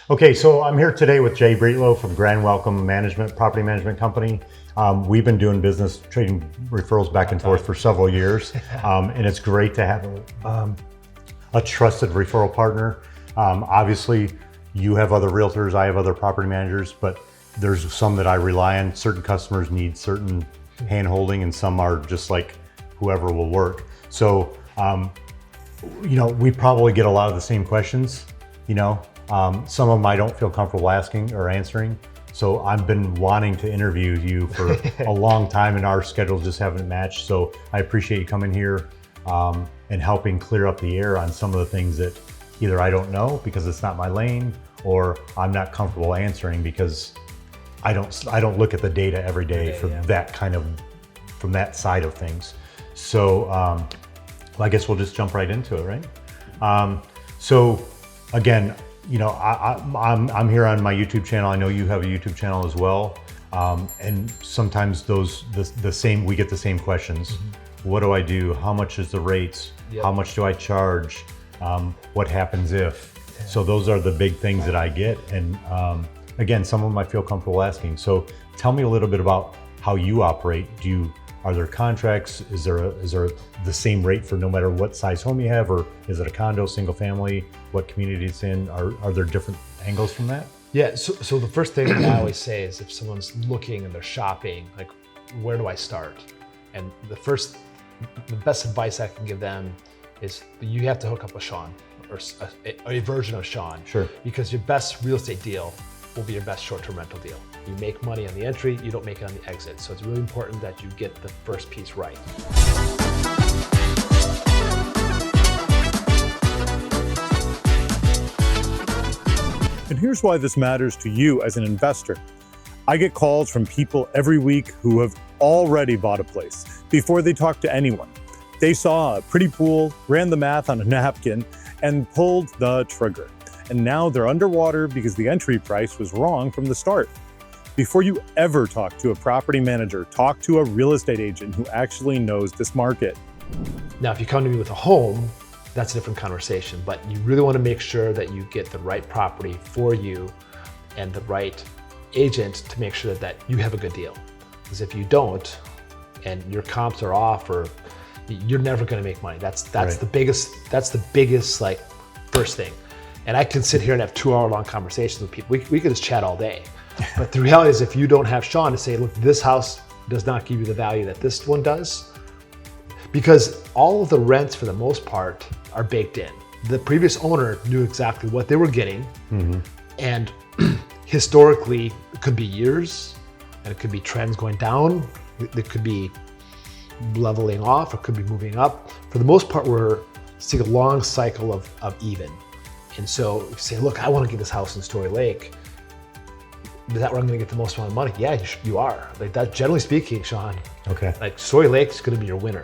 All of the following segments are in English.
Okay, so I'm here today with Jay Breitlow from Grand Welcome Management, Property Management Company. We've been doing business, trading referrals back and forth for several years, and it's great to have a trusted referral partner. Obviously, you have other realtors, I have other property managers, but there's some that I rely on. Certain customers need certain hand-holding, and some are just like whoever will work. So, we probably get a lot of the same questions, some of them I don't feel comfortable asking or answering. So I've been wanting to interview you for a long time, and our schedules just haven't matched. So I appreciate you coming here and helping clear up the air on some of the things that either I don't know because it's not my lane, or I'm not comfortable answering because I don't look at the data every day for that kind of, from that side of things. So I guess we'll just jump right into it, right? So again, I'm here on my YouTube channel. I know you have a YouTube channel as well. And sometimes we get the same questions. Mm-hmm. What do I do? How much is the rates? Yep. How much do I charge? What happens if? Yeah. So those are the big things that I get. And again, some of them I feel comfortable asking. So tell me a little bit about how you operate. Are there contracts? Is there the same rate for no matter what size home you have, or is it a condo, single family, what community it's in? Are there different angles from that? Yeah, so the first thing that I always say is if someone's looking and they're shopping, like, where do I start? And the best advice I can give them is you have to hook up with Shawn, or a version of Shawn. Sure. Because your best real estate deal will be your best short-term rental deal. You make money on the entry, you don't make it on the exit. So it's really important that you get the first piece right. And here's why this matters to you as an investor. I get calls from people every week who have already bought a place before they talk to anyone. They saw a pretty pool, ran the math on a napkin, and pulled the trigger. And now they're underwater because the entry price was wrong from the start. Before you ever talk to a property manager, talk to a real estate agent who actually knows this market. Now, if you come to me with a home, that's a different conversation, but you really want to make sure that you get the right property for you and the right agent to make sure that you have a good deal. Because if you don't, and your comps are off, or you're never going to make money. That's right. the biggest like first thing. And I can sit here and have 2-hour-long conversations with people. We could just chat all day. But the reality is, if you don't have Shawn to say, look, this house does not give you the value that this one does, because all of the rents for the most part are baked in. The previous owner knew exactly what they were getting. Mm-hmm. And historically, it could be years, and it could be trends going down. It could be leveling off, or it could be moving up. For the most part, we're seeing a long cycle of even. And so if you say, look, I want to get this house in Story Lake, is that where I'm going to get the most amount of money? Yeah, you are. Like that, generally speaking, Shawn. Okay. Like Story Lake is going to be your winner,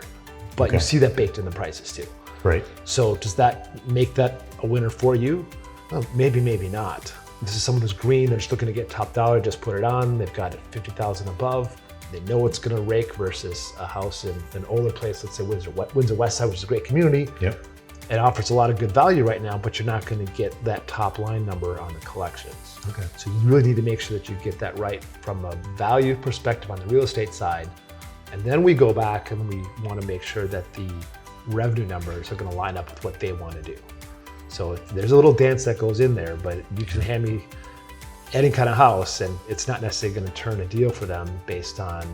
but okay. You see that baked in the prices too. Right. So does that make that a winner for you? Well, maybe not. This is someone who's green. They're just looking to get top dollar. Just put it on. They've got it 50,000 above. They know it's going to rake versus a house in an older place. Let's say Windsor West Side, which is a great community. Yep. It offers a lot of good value right now, but you're not going to get that top line number on the collections. Okay. So you really need to make sure that you get that right from a value perspective on the real estate side. And then we go back and we want to make sure that the revenue numbers are going to line up with what they want to do. So there's a little dance that goes in there, but you can hand me any kind of house and it's not necessarily going to turn a deal for them based on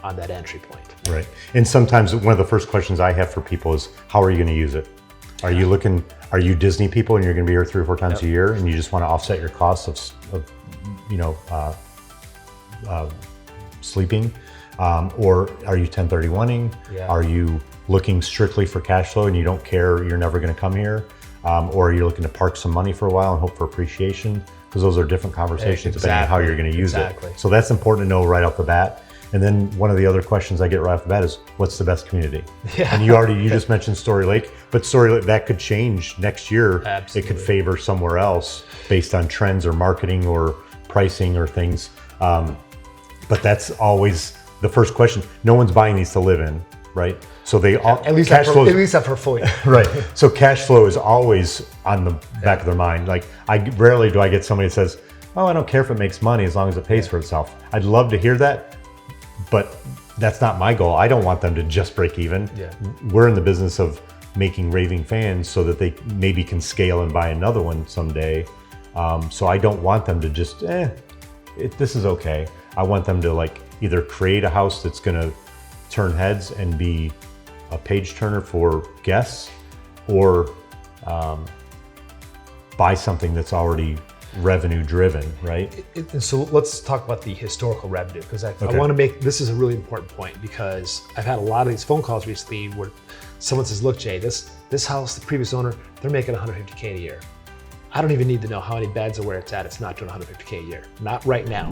that entry point. Right. And sometimes one of the first questions I have for people is, how are you going to use it? Are you Disney people and you're going to be here 3 or 4 times a year and you just want to offset your costs of sleeping? Or are you 1031ing? Yeah. Are you looking strictly for cash flow and you don't care, you're never going to come here? Or are you looking to park some money for a while and hope for appreciation? Because those are different conversations depending on how you're going to use it. So that's important to know right off the bat. And then one of the other questions I get right off the bat is, what's the best community? Yeah. And you just mentioned Story Lake, but Story Lake, that could change next year. Absolutely. It could favor somewhere else based on trends or marketing or pricing or things. But that's always the first question. No one's buying these to live in, right? So they all, At least cash flow, at least for a full year. right. So cash flow is always on the back of their mind. Like rarely do I get somebody that says, "Oh, I don't care if it makes money as long as it pays for itself." I'd love to hear that, but that's not my goal. I don't want them to just break even. Yeah. We're in the business of making raving fans so that they maybe can scale and buy another one someday. So I don't want them to just, this is okay. I want them to like either create a house that's gonna turn heads and be a page turner for guests, or buy something that's already revenue driven, right? And so let's talk about the historical revenue, because I Okay. want to make, this is a really important point, because I've had a lot of these phone calls recently where someone says, look, Jay, this house, the previous owner, they're making 150K a year. I don't even need to know how many beds or where it's at. It's not doing 150K a year. Not right now.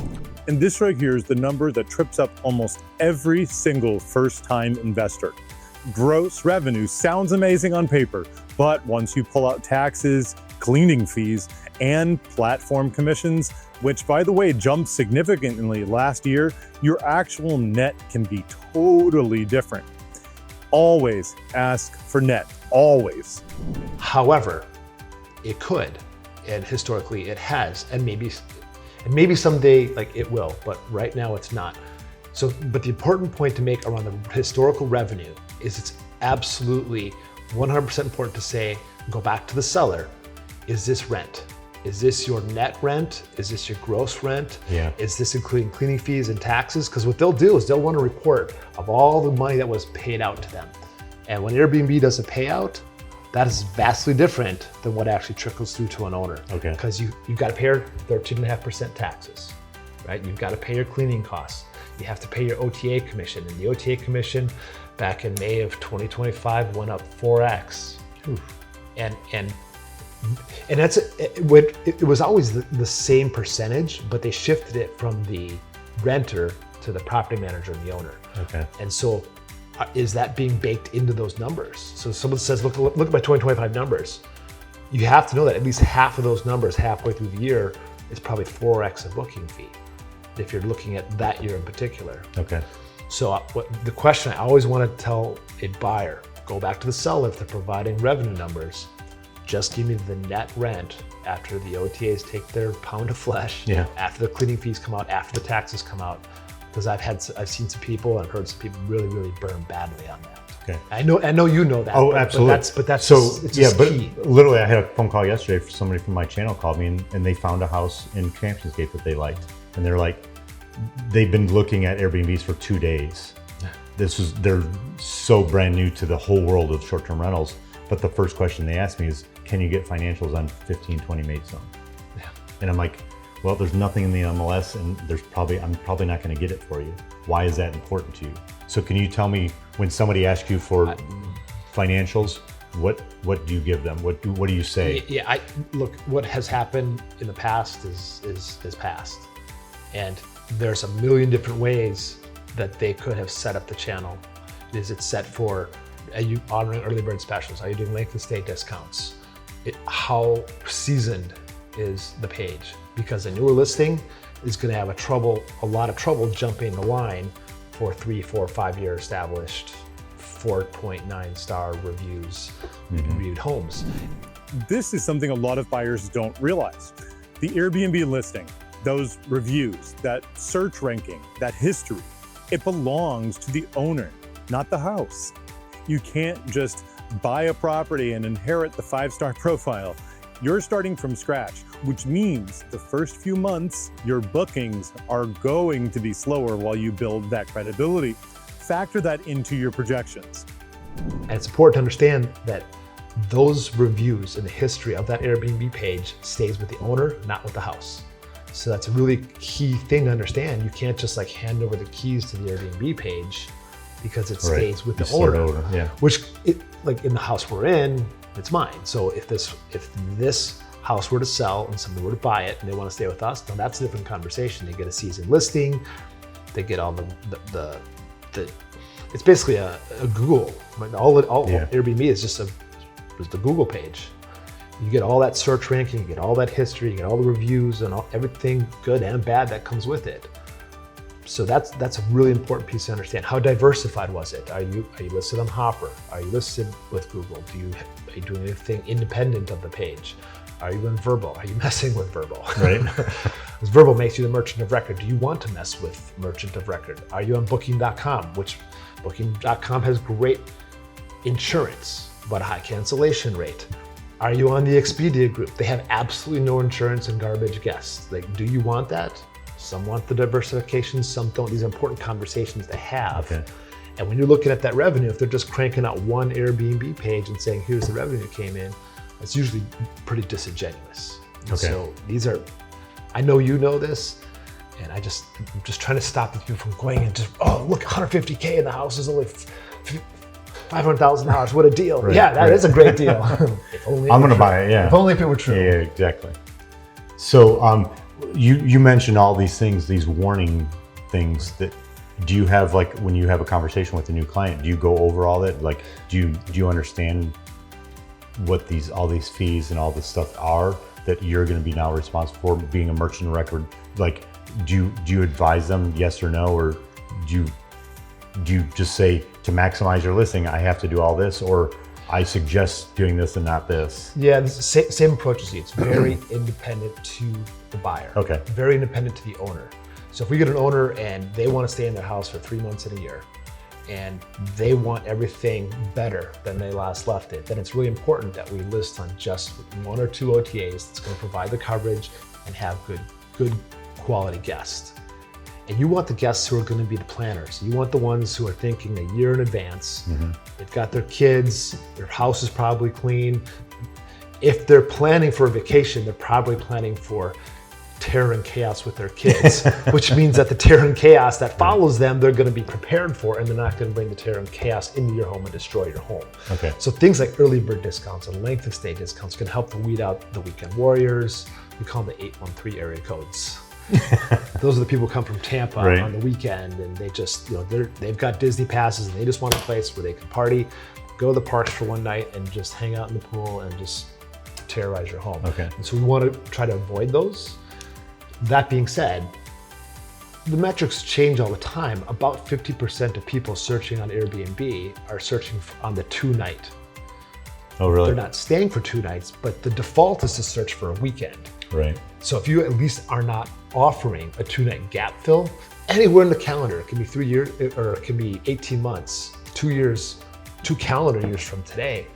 And this right here is the number that trips up almost every single first-time investor. Gross revenue sounds amazing on paper, but once you pull out taxes, cleaning fees, and platform commissions, which by the way jumped significantly last year, your actual net can be totally different. Always ask for net, always. However, it could, and historically it has, and maybe someday like it will, but right now it's not. So, but the important point to make around the historical revenue is it's absolutely 100% important to say, go back to the seller. Is this rent? Is this your net rent? Is this your gross rent? Yeah. Is this including cleaning fees and taxes? Because what they'll do is they'll want a report of all the money that was paid out to them. And when Airbnb does a payout, that is vastly different than what actually trickles through to an owner. Okay. Because you've got to pay your 13.5% taxes, right? You've got to pay your cleaning costs. You have to pay your OTA commission. And the OTA commission back in May of 2025 went up 4x. Oof. And that's it was always the same percentage, but they shifted it from the renter to the property manager and the owner. Okay. And so is that being baked into those numbers? So someone says, look at my 2025 numbers. You have to know that at least half of those numbers halfway through the year is probably 4x a booking fee, if you're looking at that year in particular. Okay. So the question I always want to tell a buyer, go back to the seller if they're providing revenue numbers. Just give me the net rent after the OTAs take their pound of flesh, Yeah. after the cleaning fees come out, after the taxes come out. Because I've seen some people and heard some people really burn badly on that. Okay. I know you know that. Oh, absolutely. But that's so just, it's yeah, just but key. literally, I had a phone call yesterday for somebody from my channel called me and they found a house in Championsgate that they liked, and they're like, they've been looking at Airbnbs for 2 days. They're so brand new to the whole world of short-term rentals. But the first question they asked me is, can you get financials on 15-20 Maidstone? Yeah. And I'm like, well, there's nothing in the MLS, and I'm probably not going to get it for you. Why is that important to you? So can you tell me, when somebody asks you for financials, what do you give them? What do you say? Yeah, look, what has happened in the past is past. And there's a million different ways that they could have set up the channel. Is it set for, are you honoring early bird specials? Are you doing length of stay discounts? How seasoned is the page? Because a newer listing is going to have a lot of trouble jumping the line for 3, 4, 5 year established 4.9 star reviews, reviewed homes. This is something a lot of buyers don't realize. The Airbnb listing, those reviews, that search ranking, that history, it belongs to the owner, not the house. You can't just buy a property and inherit the 5-star profile. You're starting from scratch, which means the first few months, your bookings are going to be slower while you build that credibility. Factor that into your projections. And it's important to understand that those reviews and the history of that Airbnb page stays with the owner, not with the house. So that's a really key thing to understand. You can't just like hand over the keys to the Airbnb page, because it stays with the owner. Yeah. Which, like in the house we're in, it's mine. So if this house were to sell and somebody were to buy it and they want to stay with us, then that's a different conversation. They get a seasoned listing, they get all the it's basically a Google. All Airbnb is just the Google page. You get all that search ranking, you get all that history, you get all the reviews and everything good and bad that comes with it. So that's a really important piece to understand. How diversified was it? Are you listed on Hopper? Are you listed with Google? Are you doing anything independent of the page? Are you in VRBO? Are you messing with VRBO? Right. Because VRBO makes you the merchant of record. Do you want to mess with merchant of record? Are you on Booking.com? Which Booking.com has great insurance, but a high cancellation rate. Are you on the Expedia group? They have absolutely no insurance and garbage guests. Like, do you want that? Some want the diversification, some don't. These are important conversations to have. Okay. And when you're looking at that revenue, if they're just cranking out one Airbnb page and saying, here's the revenue that came in, it's usually pretty disingenuous. Okay. So these are, I know you know this, and I'm just trying to stop these people from going and just, oh, look, 150K in the house is only $500,000. What a deal. Right, Yeah, that is a great deal. If only I'm going to buy it, yeah. If only if it were true. Yeah, exactly. So you mentioned all these things, these warning things that, do you have, like, when you have a conversation with a new client, do you go over all that? Like, do you understand what all these fees and all this stuff are that you're going to be now responsible for, being a merchant of record? Like, do you advise them yes or no, or do you just say, to maximize your listing, I have to do all this, or I suggest doing this and not this? Yeah, same approach as you. It's very independent to the buyer. Okay. Very independent to the owner. So if we get an owner and they want to stay in their house for 3 months in a year, and they want everything better than they last left it, then it's really important that we list on just 1 or 2 OTAs that's going to provide the coverage and have good quality guests. And you want the guests who are going to be the planners. You want the ones who are thinking a year in advance. Mm-hmm. They've got their kids, their house is probably clean. If they're planning for a vacation, they're probably planning for terror and chaos with their kids, which means that the terror and chaos that follows them, they're going to be prepared for, and they're not going to bring the terror and chaos into your home and destroy your home. Okay. So things like early bird discounts and length of stay discounts can help to weed out the weekend warriors. We call them the 813 area codes. Those are the people who come from Tampa on the weekend, and they just, they've got Disney passes and they just want a place where they can party, go to the parks for one night and just hang out in the pool and just terrorize your home. Okay. And so we want to try to avoid those. That being said, the metrics change all the time. About 50% of people searching on Airbnb are searching on the 2-night. Oh, really? They're not staying for 2 nights, but the default is to search for a weekend. Right. So if you at least are not offering a 2-night gap fill anywhere in the calendar, it can be 3 years or it can be 18 months, 2 years, 2 calendar years from today.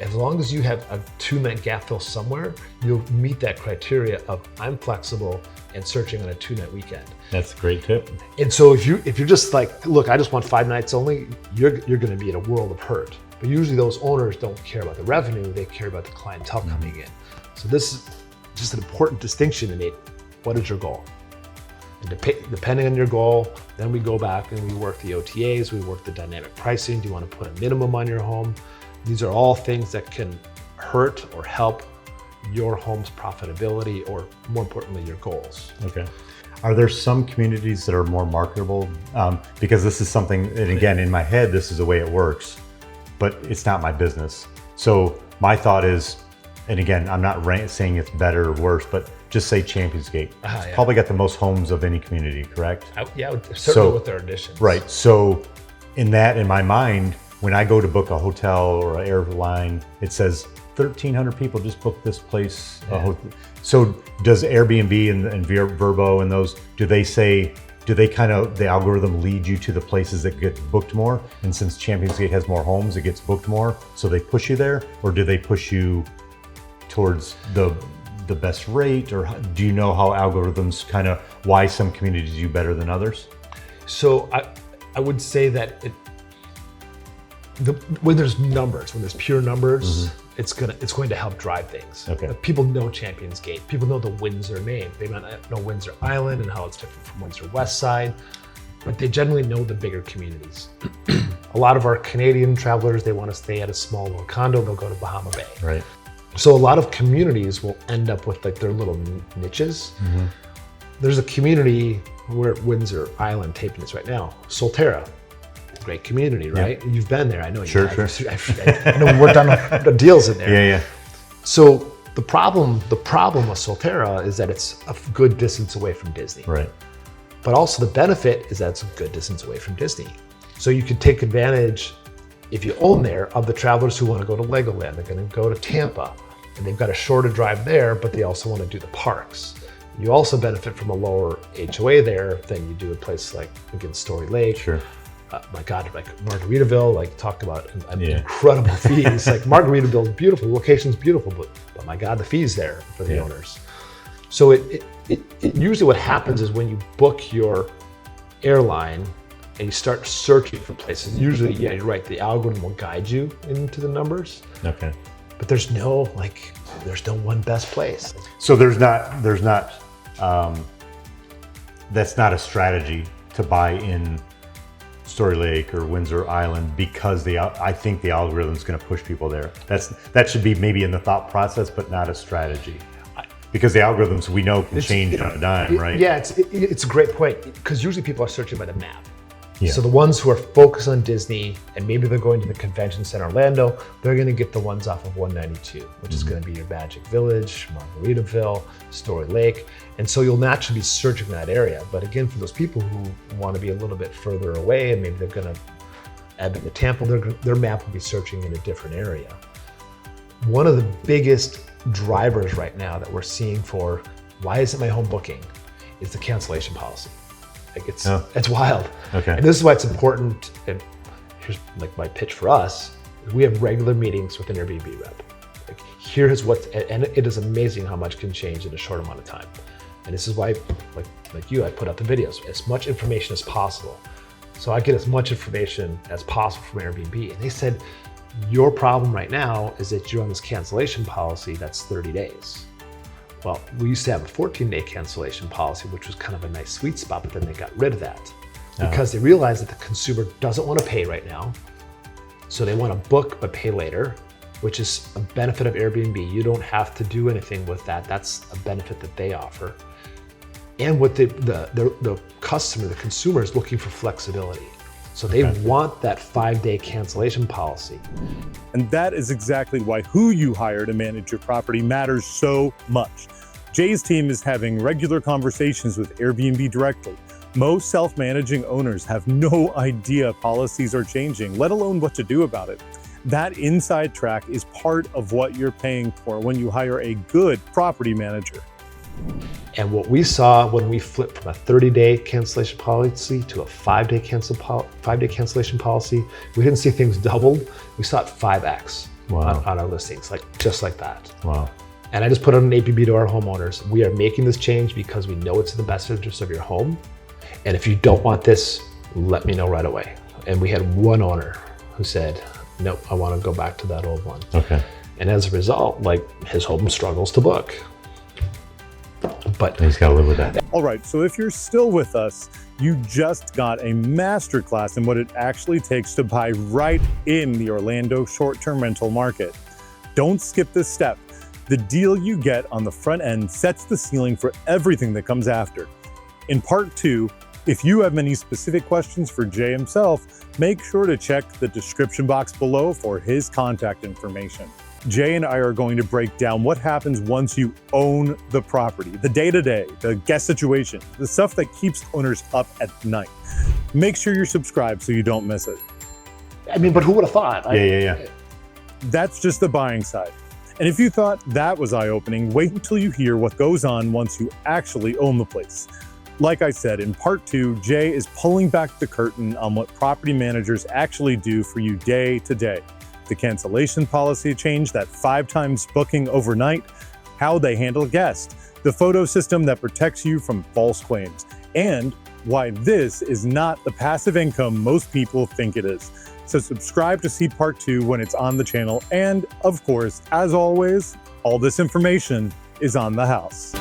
As long as you have a 2-night gap fill somewhere, you'll meet that criteria of I'm flexible and searching on a 2-night weekend. That's a great tip. And so if you're just like, look, I just want 5 nights only, you're going to be in a world of hurt. But usually those owners don't care about the revenue, they care about the clientele coming in. So this is just an important distinction to make. What is your goal? And depending on your goal, then we go back and we work the OTAs, we work the dynamic pricing. Do you want to put a minimum on your home? These are all things that can hurt or help your home's profitability, or more importantly, your goals. Okay. Are there some communities that are more marketable? Because this is something, and again, in my head, this is the way it works, but it's not my business. So my thought is, and again, I'm not saying it's better or worse, but just say Champions Gate. It's probably got the most homes of any community, correct? Certainly with their additions. Right. So in my mind, when I go to book a hotel or an airline, it says 1,300 people just booked this place. Yeah. So does Airbnb and VRBO and those, do they kind of, the algorithm lead you to the places that get booked more? And since Champions Gate has more homes, it gets booked more, so they push you there? Or do they push you towards the best rate? Or do you know how algorithms kind of, why some communities do better than others? So I would say that when there's numbers, when there's pure numbers, it's going to help drive things. Okay. Like, people know Champions Gate. People know the Windsor name. They might not know Windsor Island and how it's different from Windsor West Side, but they generally know the bigger communities. A lot of our Canadian travelers, they want to stay at a small little condo. They'll go to Bahama Bay. Right. So a lot of communities will end up with like their little niches. Mm-hmm. There's a community where Windsor Island taping this right now, Solterra. Great community, right? Yep. You've been there, I know. Sure. I know we worked on the deals in there. Yeah. So the problem with Solterra is that it's a good distance away from Disney. Right. But also the benefit is that it's a good distance away from Disney. So you can take advantage, if you own there, of the travelers who want to go to Legoland. They're going to go to Tampa, and they've got a shorter drive there, but they also want to do the parks. You also benefit from a lower HOA there than you do a place like, again, Story Lake. Sure. My God, like Margaritaville, like talk about incredible fees. Like Margaritaville is beautiful, the location's beautiful, but my God, the fees there for the owners. So it usually what happens is when you book your airline and you start searching for places, usually, you're right, the algorithm will guide you into the numbers. Okay. But there's no one best place. So that's not a strategy to buy in Story Lake or Windsor Island because I think the algorithm's going to push people there. That should be maybe in the thought process, but not a strategy. Because the algorithms we know can change on a dime, right? Yeah, it's a great point, because usually people are searching by the map. Yeah. So the ones who are focused on Disney, and maybe they're going to the convention center Orlando, they're going to get the ones off of 192, which is going to be your Magic Village, Margaritaville, Story Lake. And so you'll naturally be searching that area. But again, for those people who want to be a little bit further away, and maybe they're going to add to Tampa, their map will be searching in a different area. One of the biggest drivers right now that we're seeing for why isn't my home booking is the cancellation policy. Like it's wild. Okay. And this is why it's important. And here's like my pitch for us: is we have regular meetings with an Airbnb rep. Like here's and it is amazing how much can change in a short amount of time. And this is why, like you, I put out the videos, as much information as possible. So I get as much information as possible from Airbnb. And they said, your problem right now is that you're on this cancellation policy that's 30 days. Well, we used to have a 14-day cancellation policy, which was kind of a nice sweet spot, but then they got rid of that because they realized that the consumer doesn't want to pay right now. So they want to book but pay later, which is a benefit of Airbnb. You don't have to do anything with that. That's a benefit that they offer. And what the customer, the consumer, is looking for flexibility. So they want that 5-day cancellation policy. And that is exactly why who you hire to manage your property matters so much. Jay's team is having regular conversations with Airbnb directly. Most self-managing owners have no idea policies are changing, let alone what to do about it. That inside track is part of what you're paying for when you hire a good property manager. And what we saw when we flipped from a 30-day cancellation policy to a 5-day cancellation policy, we didn't see things doubled. We saw it 5x on our listings, just like that. Wow. And I just put out an APB to our homeowners. We are making this change because we know it's in the best interest of your home. And if you don't want this, let me know right away. And we had one owner who said, nope, I want to go back to that old one. Okay. And as a result, his home struggles to book. But he's got to live with that. All right, so if you're still with us, you just got a masterclass in what it actually takes to buy right in the Orlando short-term rental market. Don't skip this step. The deal you get on the front end sets the ceiling for everything that comes after. In part 2, if you have any specific questions for Jay himself, make sure to check the description box below for his contact information. Jay and I are going to break down what happens once you own the property, the day-to-day, the guest situation, the stuff that keeps owners up at night. Make sure you're subscribed so you don't miss it. I mean, but who would have thought? Yeah. That's just the buying side. And if you thought that was eye-opening, wait until you hear what goes on once you actually own the place. Like I said, in part 2, Jay is pulling back the curtain on what property managers actually do for you day to day. The cancellation policy change, that 5 times booking overnight, how they handle guests, the photo system that protects you from false claims, and why this is not the passive income most people think it is. So subscribe to see part 2 when it's on the channel. And of course, as always, all this information is on the house.